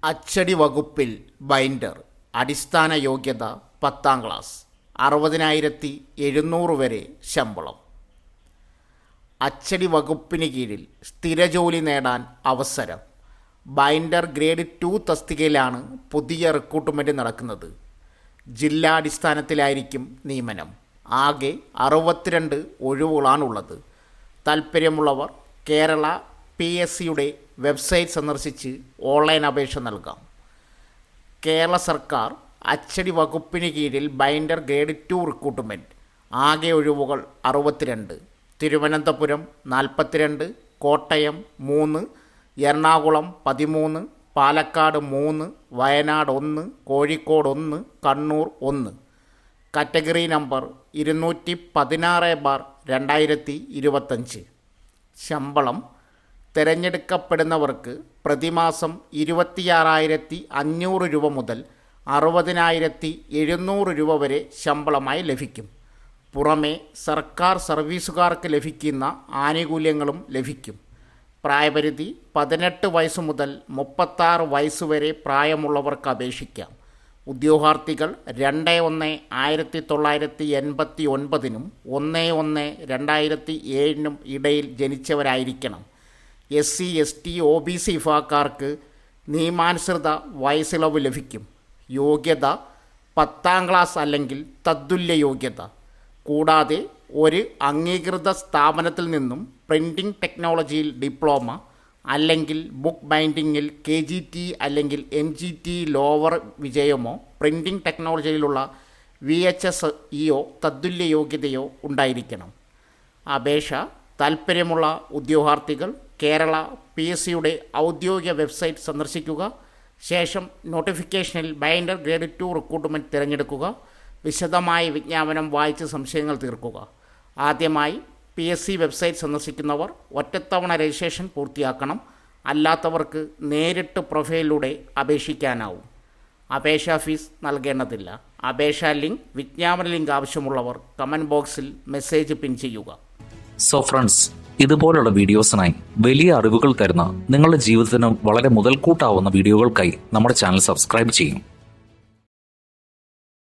അച്ചടി വകുപ്പിൽ ബൈൻഡർ. അടിസ്ഥാന യോഗ്യത 10ാം ക്ലാസ്. 60,700 വരെ ശമ്പളം. അച്ചടി വകുപ്പിന് കീഴിൽ സ്ഥിരജോലി നേടാൻ അവസരം. ബൈൻഡർ ഗ്രേഡ് 2 തസ്തികയിലാണ് പുതിയ റിക്രൂട്ട്മെൻറ്റ് നടക്കുന്നത്. ജില്ലാടിസ്ഥാനത്തിലായിരിക്കും നിയമനം. ആകെ 62 ഒഴിവുകളാണുള്ളത്. താൽപ്പര്യമുള്ളവർ കേരള PSCയുടെ വെബ്സൈറ്റ് സന്ദർശിച്ച് ഓൺലൈൻ അപേക്ഷ നൽകാം. കേരള സർക്കാർ അച്ചടി വകുപ്പിന് കീഴിൽ ബൈൻഡർ ഗ്രേഡ് 2 റിക്രൂട്ട്മെൻറ്റ്. ആകെ ഒഴിവുകൾ 62. തിരുവനന്തപുരം 42, കോട്ടയം 3, എറണാകുളം 13, പാലക്കാട് 3, വയനാട് 1, കോഴിക്കോട് 1, കണ്ണൂർ 1. Category number 216/2025. ശമ്പളം തിരഞ്ഞെടുക്കപ്പെടുന്നവർക്ക് പ്രതിമാസം 26,500 രൂപ മുതൽ 60,700 രൂപ വരെ ശമ്പളമായി ലഭിക്കും. പുറമെ സർക്കാർ സർവീസുകാർക്ക് ലഭിക്കുന്ന ആനുകൂല്യങ്ങളും ലഭിക്കും. പ്രായപരിധി 18 വയസ്സ് മുതൽ 36 വയസ്സ് വരെ പ്രായമുള്ളവർക്ക് അപേക്ഷിക്കാം. ഉദ്യോഗാർത്ഥികൾ 2/1/1989 1/1/2007 ഇടയിൽ ജനിച്ചവരായിരിക്കണം. SC, ST, OBC വിഭാഗക്കാർക്ക് നിയമാനുസൃത വയസ്സിളവ് ലഭിക്കും. യോഗ്യത 10ാം ക്ലാസ് അല്ലെങ്കിൽ തത്തുല്യ യോഗ്യത. കൂടാതെ ഒരു അംഗീകൃത സ്ഥാപനത്തിൽ നിന്നും പ്രിൻറ്റിംഗ് ടെക്നോളജിയിൽ ഡിപ്ലോമ അല്ലെങ്കിൽ ബുക്ക് ബൈൻഡിങ്ങിൽ KGT അല്ലെങ്കിൽ MGT ലോവർ വിജയമോ പ്രിൻറ്റിംഗ് ടെക്നോളജിയിലുള്ള VHSEO തത്തുല്യ യോഗ്യതയോ ഉണ്ടായിരിക്കണം. അപേക്ഷ താൽപ്പര്യമുള്ള ഉദ്യോഗാർത്ഥികൾ കേരള PSCയുടെ ഔദ്യോഗിക വെബ്സൈറ്റ് സന്ദർശിക്കുക. ശേഷം നോട്ടിഫിക്കേഷനിൽ ബൈൻഡർ ഗ്രേഡ് 2 റിക്രൂട്ട്മെൻറ്റ് തിരഞ്ഞെടുക്കുക. വിശദമായ വിജ്ഞാപനം വായിച്ച് സംശയങ്ങൾ തീർക്കുക. ആദ്യമായി PSC വെബ്സൈറ്റ് സന്ദർശിക്കുന്നവർ ഒറ്റത്തവണ രജിസ്ട്രേഷൻ പൂർത്തിയാക്കണം. അല്ലാത്തവർക്ക് നേരിട്ട് പ്രൊഫൈലിലൂടെ അപേക്ഷിക്കാനാവും. അപേക്ഷാ ഫീസ് നൽകേണ്ടതില്ല. അപേക്ഷാ ലിങ്ക്, വിജ്ഞാപന ലിങ്ക് ആവശ്യമുള്ളവർ കമൻറ്റ് ബോക്സിൽ മെസ്സേജ് പിൻ ചെയ്യുക. സോ ഫ്രണ്ട്സ്, ഇതുപോലുള്ള വീഡിയോസിനായി വലിയ അറിവുകൾ തരുന്ന നിങ്ങളുടെ ജീവിതത്തിന് വളരെ മുതൽക്കൂട്ടാവുന്ന വീഡിയോകൾക്കായി നമ്മുടെ ചാനൽ സബ്സ്ക്രൈബ് ചെയ്യും.